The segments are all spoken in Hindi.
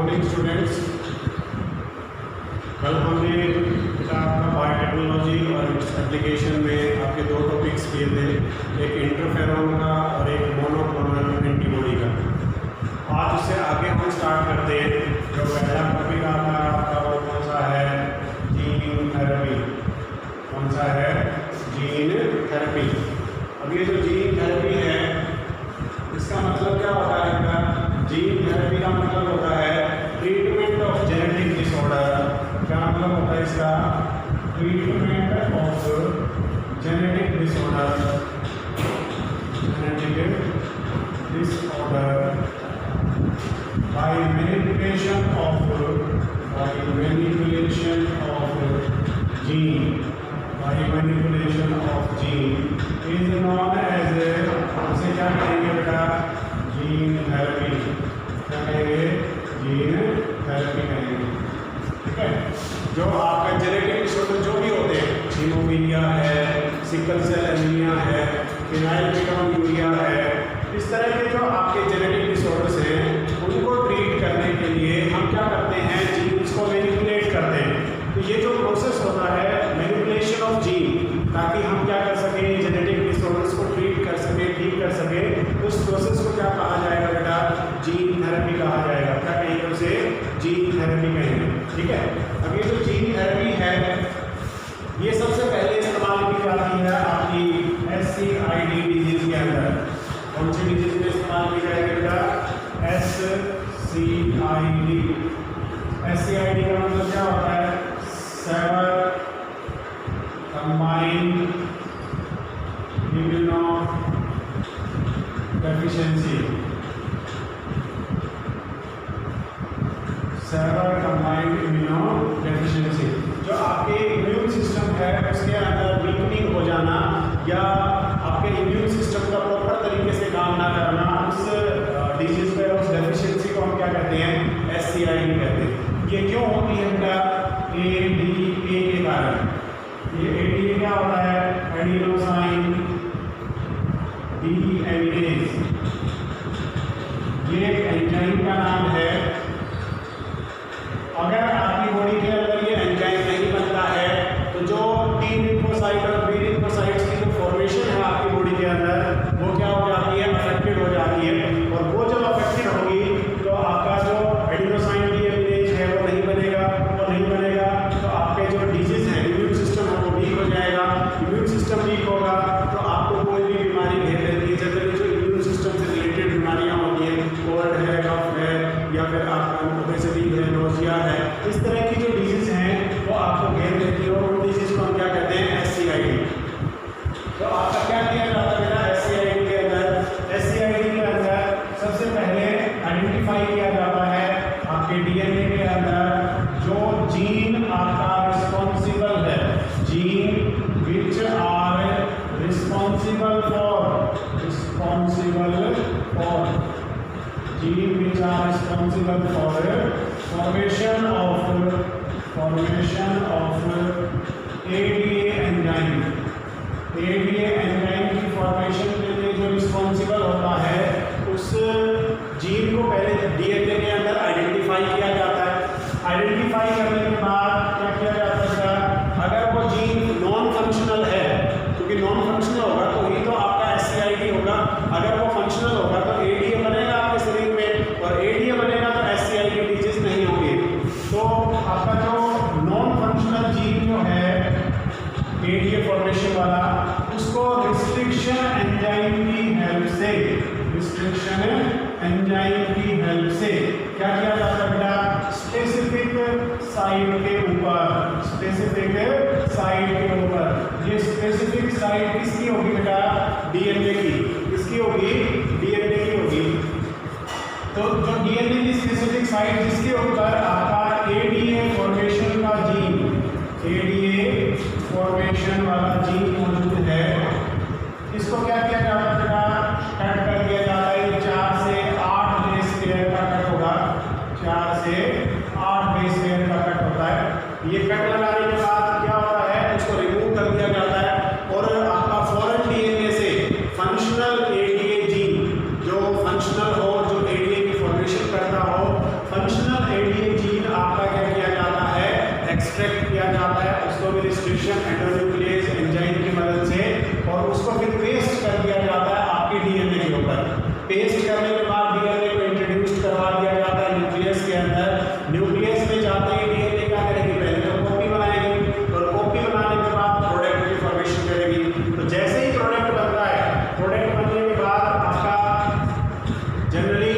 Morning students. कल हमने आपका बायोटेक्नोलॉजी और इट्स एप्लीकेशन में आपके दो टॉपिक्स किए थे, एक इंटरफेरॉन का और एक मोनोक्लोनल एंटीबॉडी का। आज उससे आगे हम स्टार्ट करते हैं। जो पहला टॉपिक आता है आपका वो कौन सा है? Gene therapy. कौन सा है? Gene therapy. अब ये जो जीन थेरेपी है इसका मतलब क्या होता है? जीन थेरेपी का मतलब होता है ट्रीटमेंट ऑफ जेनेटिक डिसऑर्डर। क्या मतलब होता है इसका? Treatment of genetic disorder. Genetic disorder by manipulation of gene, by manipulation of gene is known as, उसे क्या कहेंगे बेटा? Gene therapy. क्या कहेंगे? जीन थेरेपी कहेंगे। ठीक है। जो आपका जेनेटिक डिसऑर्डर जो भी होते हैं, हीमोफीलिया है, सिकल सेल एनीमिया है, फिनाइलकेटोन्यूरिया है, इस तरह के जो आपके जेनेटिक डिसऑर्डर्स हैं उनको ट्रीट करने के लिए हम क्या करते हैं? जीन्स को मैनिपुलेट करते हैं। तो ये जो प्रोसेस होता है मैनिपुलेशन ऑफ जीन, ताकि हम क्या कर सकें? जेनेटिक डिसऑर्डर्स को ट्रीट कर सकें, ठीक कर सकें, उस प्रोसेस को क्या कहा जाएगा बेटा? जीन थेरेपी कहा जाएगा। क्या कहेंगे उसे? जीन थेरेपी कहेंगे। ठीक है। अब ये जो जीन थेरेपी है ये सबसे पहले इस्तेमाल की जाती है आपकी SCID डिजीज के अंदर। कौन सी डिजीज में इस्तेमाल की जाएगी बेटा? SCID का मतलब क्या होता है? Severe combined immuno deficiency. Severe combined immuno deficiency, जो आपके इम्यून सिस्टम है उसके अंदर वीकनिंग हो जाना या आपके इम्यून सिस्टम का प्रॉपर तरीके से काम ना करना, उस डिजीज पे, उस डेफिशिएंसी को हम क्या कहते हैं? SCID कहते हैं। ये क्यों होती है बेटा? ADA के कारण। ये ADA क्या होता है? Adenosine deaminase. ये एक एंजाइम का नाम है। अगर आपकी बॉडी के अंदर ये एंजाइम नहीं बनता है तो जो T लिम्फोसाइट और B लिम्फोसाइट्स की जो फॉर्मेशन है आपकी बॉडी के अंदर वो क्या हो जाती है? अफेक्टेड हो जाती है। और वो जब अफेक्टेड होगी तो आपका जो एडिनोसाइन डीएमिनेज है वो नहीं बनेगा। वो नहीं बनेगा तो आपके जो डिजीज है, इम्यून सिस्टम है वो वीक हो जाएगा। इम्यून सिस्टम वीक होगा तो आपको कोई भी बीमारी घेर लेती है। जनरली जो इम्यून सिस्टम से रिलेटेड बीमारियाँ होती हैं, कोल्ड है, कफ है, या फिर आपका ओबेसिटी है, नोजिया है, इस तरह की जो डिजीज हैं वो आपको घेर लेती है और उन डिजीज को हम क्या कहते हैं? SCID। तो आपका क्या किया जाता है SCID के अंदर? SCID के अंदर सबसे पहले आइडेंटिफाई किया जाता है आपके DNA के अंदर जो जीन आपका रिस्पॉन्सिबल है, gene which are responsible for gene which are responsible for formation of ADA enzyme। ADA enzyme की फॉर्मेशन के लिए जो रिस्पॉन्सिबल होता है उस जीन को पहले DNA के अंदर आइडेंटिफाई किया जाता है। आइडेंटिफाई करने के बाद क्या किया जाता है? अगर वो जीन नॉन फंक्शनल है, क्योंकि नॉन फंक्शनल होगा तो ही तो आपका SCID होगा। अगर वो फंक्शनल होगा तो ADA बनेगा आपके शरीर में, और ADA बनेगा तो SCID डिजीज नहीं होगी। तो आपका जो नॉन फंक्शनल जीन जो है ADA फॉर्मेशन वाला, उसको रिस्ट्रिक्शन एंजाइम की हेल्प से, रिस्ट्रिक्शन एंजाइम की हेल्प से क्या किया जाता है बेटा? स्पेसिफिक साइट के ऊपर, स्पेसिफिक साइट के ऊपर। ये स्पेसिफिक साइट किसकी होगी बेटा? DNA की। किसकी होगी? DNA की होगी। तो जो DNA की स्पेसिफिक साइट जिसके ऊपर आपका ADA फॉर्मेशन का जीन, ADA फॉर्मेशन वाला जीन मौजूद है, इसको क्या किया जाता है? कट कर दिया जाता है। 4 से 8 बेस पेयर का कट होगा। 4 से 8 बेस पेयर का कट होता है। ये कट लगाने के बाद क्या होता है? उसको रिमूव कर दिया जाता है और आपका फॉरेन DNA से फंक्शनल ADA जीन, जो फंक्शनल हो, जो ADA की फॉर्मेशन करता हो, फंक्शनल ADA पेस्ट करने के बाद डीएनए को इंट्रोड्यूस करवा दिया जाता है न्यूक्लियस के अंदर। न्यूक्लियस में जाते ही डीएनए क्या करेगी, पहले तो कॉपी बनाएगी और कॉपी बनाने के बाद प्रोडक्ट की फॉर्मेशन करेगी। तो जैसे ही प्रोडक्ट बनता है, प्रोडक्ट बनने के बाद आपका जनरली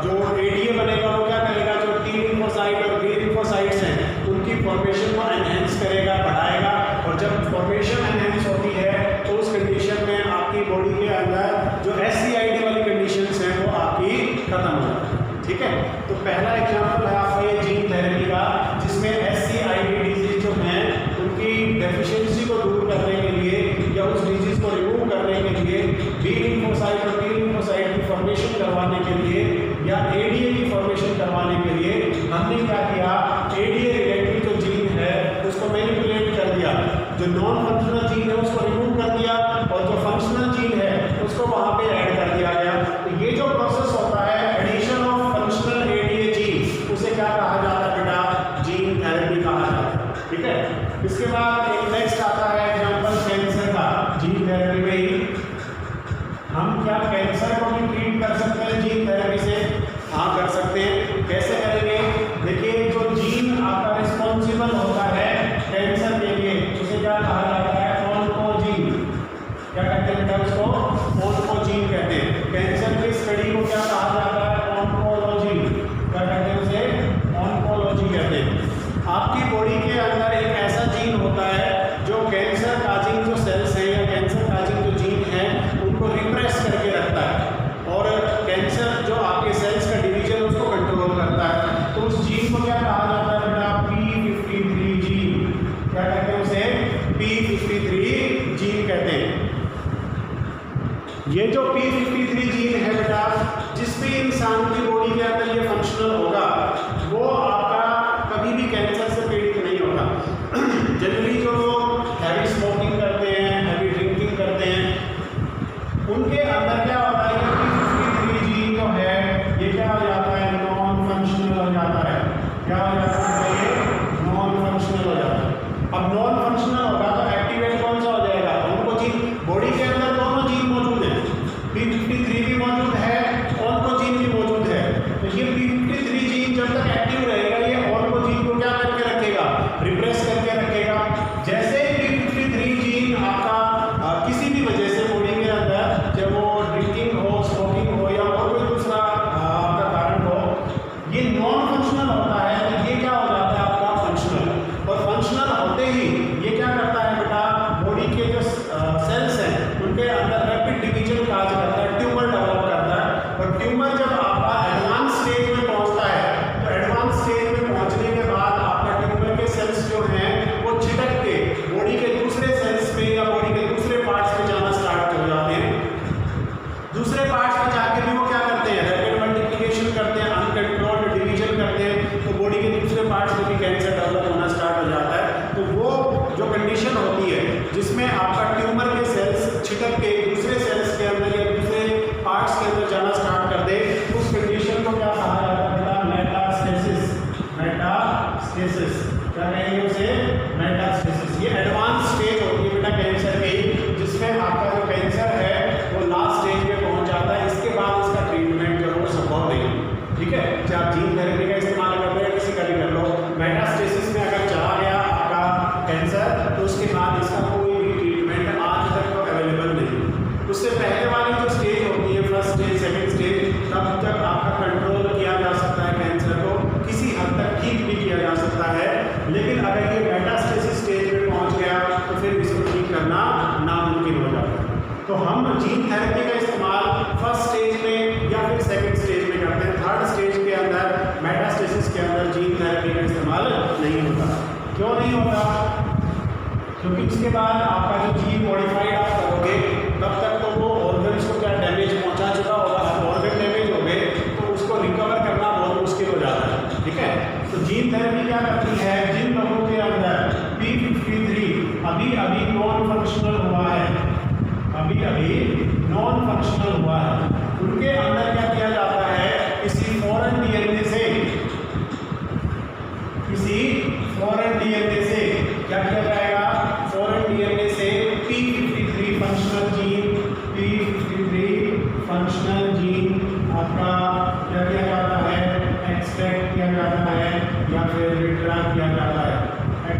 जो एडीए बनेगा वो क्या करेगा, जो टी लिम्फोसाइट और बी लिम्फोसाइट्स हैं उनकी फॉर्मेशन को एनहेंस करेगा, बढ़ाएगा। और जब फॉर्मेशन एनहेंस होती है तो उस कंडीशन में आपकी बॉडी के अंदर जो SCID वाली कंडीशंस हैं वो आपकी खत्म हो जाती है। ठीक है, तो पहला एग्जांपल है आपका ये जीन थेरेपी का, जिसमें SCID डिजीज जो हैं उनकी डेफिशिएंसी को दूर करने के लिए या उस डिजीज को रिमूव करने के लिए बी लिम्फोसाइट और टी लिम्फोसाइट की फॉर्मेशन करवाने के लिए या एडीए की फॉर्मेशन करवाने के लिए हमने क्या किया, एडीए रिलेटेड जो जीन है उसको मैनिपुलेट कर दिया, जो नॉन फंक्शनल जीन है उसको रिमूव कर दिया और जो फंक्शनल जीन है उसको वहां पे ऐड कर दिया गया। तो ये जो प्रोसेस होता है addition of functional ADA gene, उसे क्या कहा जाता है बेटा, जीन थेरेपी कहा जाता है। ठीक है, इसके बाद एक नेक्स्ट आता है एग्जांपल कैंसर का। जीन थेरेपी में ही हम क्या कैंसर को भी ट्रीट कर सकते हैं जीन थेरेपी से? हाँ, कर सकते हैं। कैसे करेंगे? देखिए, जो जीन आपका रिस्पॉन्सिबल होता है कैंसर के लिए उसे क्या कहा जाता है, ऑन्कोजीन। क्या कहते हैं बेटा उसको? ऑन्कोजीन कहते हैं। कैंसर की स्टडी को क्या कहा जाता है, ऑन्कोलॉजी। क्या कहते हैं उसे? ऑन्कोलॉजी कहते हैं। आपकी बॉडी के अंदर एक ऐसा जीन होता है जो कैंसर काजिंग जो सेल्स हैं या कैंसर काजिंग जो जीन है उनको रिप्रेस करके रखता है और कैंसर जो आपके सेल्स का डिवीजन उसको कंट्रोल करता है। तो उस जीन को क्या कहा जाता है बेटा, P53 जीन। क्या कहते हैं उसे? P53 जीन कहते हैं। ये जो P53 जीन है बेटा, जिस भी इंसान की बॉडी के अंदर ये फंक्शनल होगा वो आपका कभी भी कैंसर से पीड़ित नहीं होगा। जनरली जो लोग हैवी स्मोकिंग करते हैं, हैवी ड्रिंकिंग करते हैं, उनके अंदर क्या होता है, P53 जीन जो है ये क्या हो जाता है, नॉन फंक्शनल हो जाता है। क्या हो जाता है? ये नॉन फंक्शनल हो जाता है। अब नॉन फंक्शनल होगा तो एक्टिवेट कौन सा हो जाएगा, ऑन्कोजीन। बॉडी के अंदर दोनों जीन मौजूद है, P53 भी मौजूद है, ऑन्कोजीन भी मौजूद है। तो ये P53 जीन जब तक एक्टिव रहेगा ये ऑन्कोजीन को क्या करके रखेगा, रिप्रेस करके रखेगा। जैसे P53 जीन आपका किसी भी वजह से बॉडी के अंदर, जब वो ड्रिंकिंग हो, स्मोकिंग हो या और कोई दूसरा आपका कारण हो, ये नॉन फंक्शनल होता है तो ये क्या हो जाता है आपका फंक्शनल। और फंक्शनल होते ही ये क्या करता है बेटा, बॉडी के जो सेल्स हैं उनके अंदर रैपिड डिवीजन काज करता है, ट्यूमर डेवलप करता है। और ट्यूमर जब आपका एडवांस स्टेज में पहुंचता है तो एडवांस स्टेज में पहुंचने के बाद आपका ट्यूमर के सेल्स जो हैं वो छिटक के बॉडी के दूसरे सेल्स में या बॉडी के दूसरे पार्ट्स में जाना स्टार्ट हो जाते हैं। दूसरे पार्ट्स में जाके भी वो क्या करते हैं, रैपिड मल्टीप्लिकेशन करते हैं, अनकंट्रोल्ड डिवीजन करते हैं। तो बॉडी के दूसरे पार्ट्स में भी कैंसर डेवलप होना स्टार्ट हो जाता है। तो वो जो कंडीशन होती है जिसमें आपका ट्यूमर के सेल्स छिटक के दूसरे सेल्स के अंदर या दूसरे पार्ट्स के अंदर जाना स्टार्ट कर दे, उस कंडीशन को क्या कहा जाता है बेटा, मेटास्टेसिस। मेटास्टेसिस क्या कहेंगे उसे, मेटास्टेसिस। ये एडवांस स्टेज होती है बेटा कैंसर की, जिसमें आपका जो कैंसर है वो लास्ट स्टेज पे पहुंच जाता है। इसके बाद इसका ट्रीटमेंट जो है वो संभव नहीं। ठीक है, चाहे आप जीन थेरेपी का इस्तेमाल कर लो या किसी का भी कर लो, मेटास्टेसिस में अगर चला गया आपका कैंसर तो उसके बाद इसका कोई भी ट्रीटमेंट आज तक तो अवेलेबल नहीं। उससे पहले वाली जो स्टेज होती है, फर्स्ट स्टेज, सेकेंड स्टेज, तब तक आपका कंट्रोल किया जा सकता है, कैंसर को किसी हद तक ठीक भी किया जा सकता है। लेकिन अगर ये मेटास्टेसिस स्टेज में पहुंच गया तो फिर इसको ठीक करना नामुमकिन हो जाता है। तो हम जीन थेरेपी का इस्तेमाल फर्स्ट स्टेज में या फिर सेकेंड स्टेज में करते हैं। थर्ड स्टेज के अंदर, मेटास्टेसिस के अंदर जीन थेरेपी का इस्तेमाल नहीं होता। क्यों नहीं होता? क्योंकि उसके बाद आपका जो जीन मॉडिफाइड आप करोगे तब तक तो वो ऑर्गन्स को क्या डैमेज पहुंचा चुका होगा। ऑर्गन डैमेज हो गए तो उसको रिकवर करना बहुत मुश्किल हो जाता है। ठीक है, तो जीन थेरेपी क्या करती है, जिन लोगों के अंदर P53 अभी नॉन फंक्शनल हुआ है, नॉन फंक्शनल हुआ है, उनके अंदर क्या किया जाता है, किसी फॉरेन डीएनए से क्या किया जाएगा, फॉरेन डीएनए से P53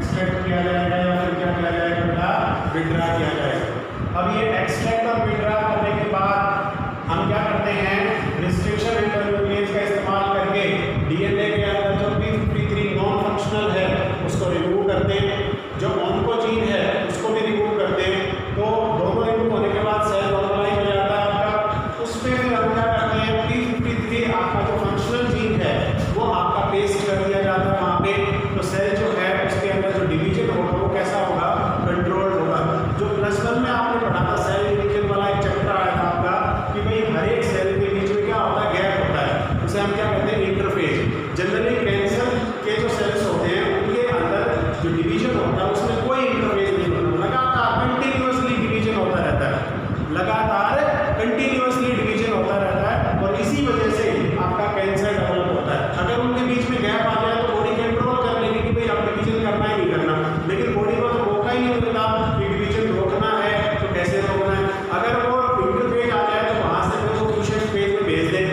एक्सट्रैक्ट किया जाएगा या फिर क्या किया जाएगा बेटा, विड्रा किया जाएगा। अब ये एक्सट्रैक्ट और विड्रा करने के बाद हम क्या करते हैं, रिस्ट्रिक्शन इंटरमीडिएट का इस्तेमाल करके डीएनए के अंदर जो p53 नॉन फंक्शनल है उसको रिमूव करते हैं, जो ऑन्कोजीन है उसको भी रिमूव करते हैं। तो दोनों रिमूव होने के बाद सेल नॉर्मलाइज हो जाता है आपका। उसमें फिर हम क्या करते हैं, p53 आपका जो फंक्शनल जीन है वो आपका पेस्ट कर दिया जाता है वहाँ पे। तो सेल जो है उसके अंदर जो डिवीजन होगा वो कैसा होगा, कंट्रोल्ड होगा। जो +1 में आपने पढ़ा था सेल डिवीजन वाला एक चैप्टर आया था आपका कि भाई हर एक सेल के बीच में क्या होता है, गैप होता है, उसे हम क्या कहते हैं, इंटरफेज। जनरली कैंसर के जो सेल्स होते हैं उनके अंदर जो डिवीजन होता है उसमें कोई इंटरफेज नहीं होता, लगातार कंटिन्यूअसली डिवीजन होता रहता है, लगातार कंटिन्यूअसली डिवीजन होता रहता है। और इसी वजह से आपका कैंसर डेवलप होता है। अगर उनके बीच में गैप आ जाए तो बॉडी कंट्रोल कर लेगी कि भाई अब डिवीजन करना ही नहीं करना, लेकिन बॉडी को तो मौका ही नहीं मिलता कि डिवीजन रोकना है तो कैसे रोकना है। अगर वो इंटरफेज आ जाए तो वहाँ से फिर वो क्वेश्चन पेज में भेज दे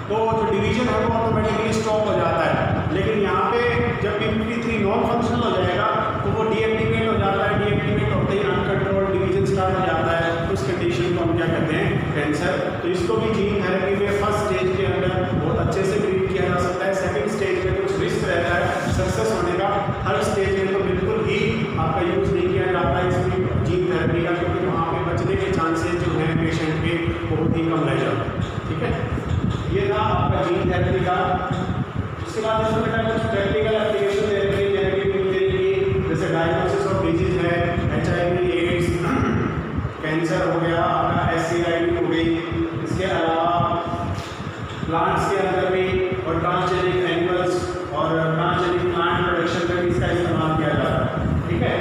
तो जो डिवीजन है वो ऑटोमेटिकली स्टॉप हो जाता है। लेकिन यहाँ पे जब p53 नॉन फंक्शनल हो जाएगा तो वो डीएक्टिवेट हो जाता है। डीएक्टिवेट होते ही अनकंट्रोल्ड डिवीजन स्टार्ट हो जाता है। उस कंडीशन को हम क्या कहते हैं, कैंसर। तो इसको भी जीन थेरेपी में फर्स्ट स्टेज के अंदर बहुत अच्छे से ट्रीट किया जा सकता है। सेकंड स्टेज में कुछ रिस्क रहता है सक्सेस होने का, थर्ड स्टेज में तो बिल्कुल ही आपका यूज़ नहीं किया जाता है इसकी जीन थेरेपी का, क्योंकि वहाँ पे बचने के चांसेस जो हैं पेशेंट के बहुत ही कम रह जाते हैं। ठीक है, ये था आपका जीन थेरेपी का। उसके बाद इसमें बेटा कुछ प्रैक्टिकल एप्लीकेशन दे रहे हैं जेनेटिक, जैसे डायग्नोसिस ऑफ डिजीज है, HIV एड्स, कैंसर हो गया, आपका SCID हो गई। इसके अलावा प्लांट्स के अंदर भी और ट्रांसजेनिक एनिमल्स और ट्रांसजेनिक प्लांट प्रोडक्शन में भी इसका इस्तेमाल किया जाता है। ठीक है,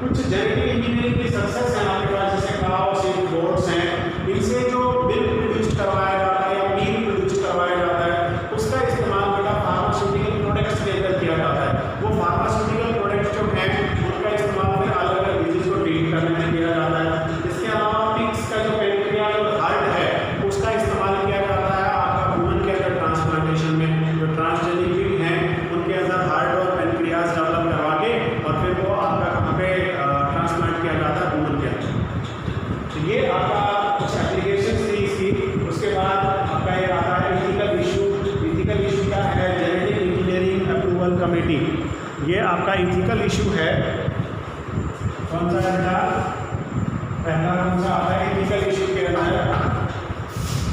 कुछ जेनेटिक इंजीनियरिंग की सक्सेस है आपके पास, जैसे काउस एंड गोट्स हैं, इनसे जो मिल्क प्रोड्यूस करवाया जाता है या मीट प्रोड्यूस करवाया जाता है उसका इस्तेमाल बेटा फार्मास्यूटिकल प्रोडक्ट्स के अंदर किया जाता है। वो फार्मास्यूटिकल प्रोडक्ट्स जो हैं उनका इस्तेमाल फिर अलग अलग डिजीज को ट्रीट करने में किया जाता है। इसके अलावा पिग्स का जो पेनक्रियाज और हार्ट है उसका इस्तेमाल किया जाता है आपका ह्यूमन के अंदर ट्रांसप्लांटेशन में। जो ट्रांसजेनिक पिग हैं उनके अंदर हार्ट और पेनक्रियाज डेवलप करवा के और फिर वो आपका कहाँ पे ट्रांसप्लांट किया जाता है, ह्यूमन के अंदर। तो ये आपका कुछ एप्लीकेशन थी इसकी। उसके बाद आपका ये आता है इथिकल इशू। इथिकल इशू क्या है, जेनेटिक इंजीनियरिंग अप्रूवल कमेटी, ये आपका इथिकल इशू है। कौन सा बेटा, पहला कौन सा आता है इथिकल इशू के अंदर,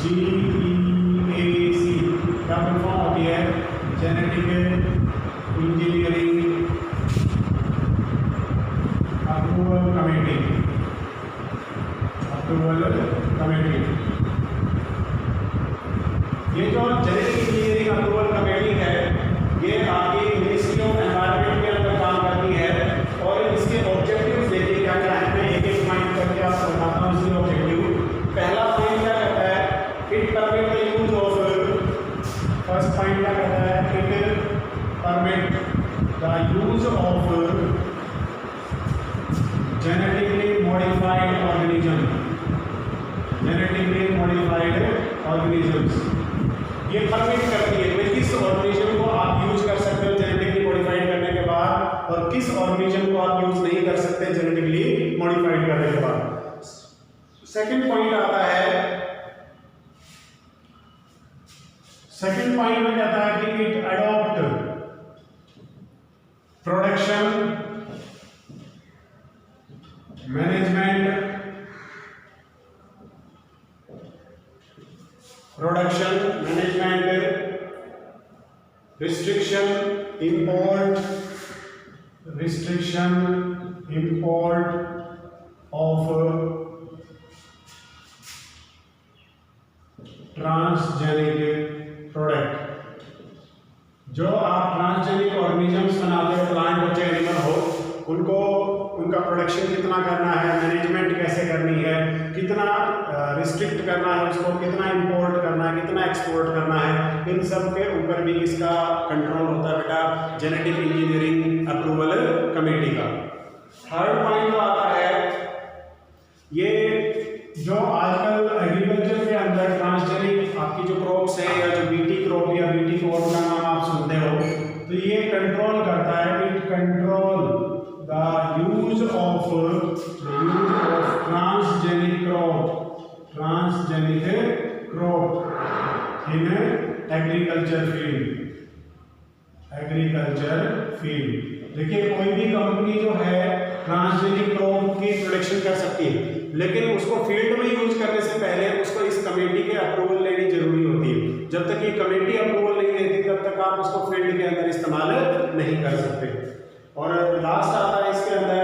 GEAC क्या फुल फॉर्म होती है, जेनेटिक इंजीनियरिंग अप्रूवल कमेटी। ये जो जेनेटिक इंजीनियरिंग अप्रूवल कमेटी है ये आपकी मिनिस्ट्री ऑफ एनवायरनमेंट के अंदर काम करती है। और इसके ऑब्जेक्टिव्स देखिए क्या क्या है, मैं एक एक पॉइंट करके आपको बताता हूँ इसके ऑब्जेक्टिव। पहला पॉइंट क्या कहता है, it permit the use of, first point क्या कहता है, it permit the use of genetically modified organism, genetically modified organisms. ये परमिट करती है कि किस ऑर्गेनिज्म को आप यूज कर सकते हो जेनेटिकली मॉडिफाइड करने के बाद और किस ऑर्गेनिज्म को आप यूज नहीं कर सकते जेनेटिकली मॉडिफाइड करने के बाद। सेकंड पॉइंट आता है, सेकंड पॉइंट में कहता है कि it adopt production management, production management, restriction import of transgenic product. जो आप ट्रांसजेनिक ऑर्गेनिजम्स बनाते हो, प्लांट हो चाहे एनिमल हो, उनको उनका प्रोडक्शन कितना करना है, मैनेजमेंट कैसे करनी है, कितना रिस्ट्रिक्ट करना है उसको, कितना इंपोर्ट करना है, कितना एक्सपोर्ट करना है, इन सब के ऊपर भी इसका कंट्रोल होता है बेटा जेनेटिक इंजीनियरिंग अप्रूवल कमेटी का। थर्ड पॉइंट जो आता है, ये जो आजकल एग्रीकल्चर के अंदर ट्रांसजेनिक आपकी जो क्रॉप्स है या जो बीटी क्रॉप या बीटी कॉर्न का नाम आप सुनते हो, तो ये कंट्रोल करता है, it control crop in agriculture field। देखिए कोई भी कंपनी जो है ट्रांसजेनिक क्रॉप की प्रोडक्शन कर सकती है, लेकिन उसको फील्ड में यूज करने से पहले उसको इस कमेटी के अप्रूवल लेनी जरूरी होती है। जब तक ये कमेटी अप्रूवल नहीं देती तब तक आप उसको फील्ड के अंदर इस्तेमाल नहीं कर सकते। और लास्ट आता है इसके अंदर,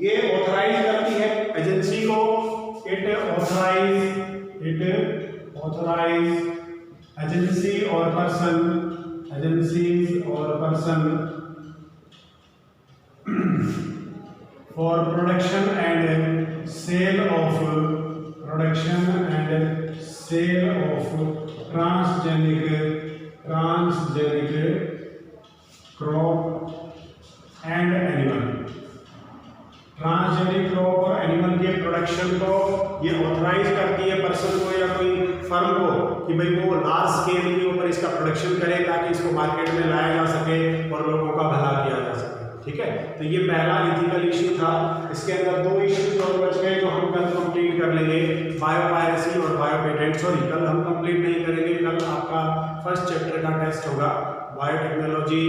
ये ऑथराइज करती है एजेंसी को, इट ऑथराइज एजेंसीज और person for production and sale of transgenic crop and animal। Transgenic crop और एनिमल के प्रोडक्शन को ये ऑथराइज करती है पर्सन को या कोई फर्म को कि भाई वो लार्ज स्केल के ऊपर इसका प्रोडक्शन करे ताकि इसको मार्केट में लाया जा सके और लोगों का भला किया जा सके। ठीक है, तो ये पहला एथिकल इश्यू था। इसके अंदर दो इश्यूज और बच गए जो हम कल कंप्लीट कर लेंगे, बायोपायरेसी और बायोपेटेंट। सॉरी, कल हम कंप्लीट नहीं करेंगे, कल आपका फर्स्ट चैप्टर का टेस्ट होगा, बायोटेक्नोलॉजी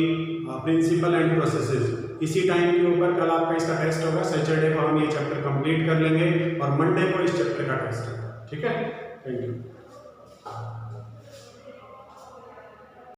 प्रिंसिपल एंड प्रोसेसेस। इसी टाइम के ऊपर कल आपका इसका टेस्ट होगा। सैटरडे को हम ये चैप्टर कंप्लीट कर लेंगे और मंडे को इस चैप्टर का टेस्ट होगा। ठीक है, थैंक यू।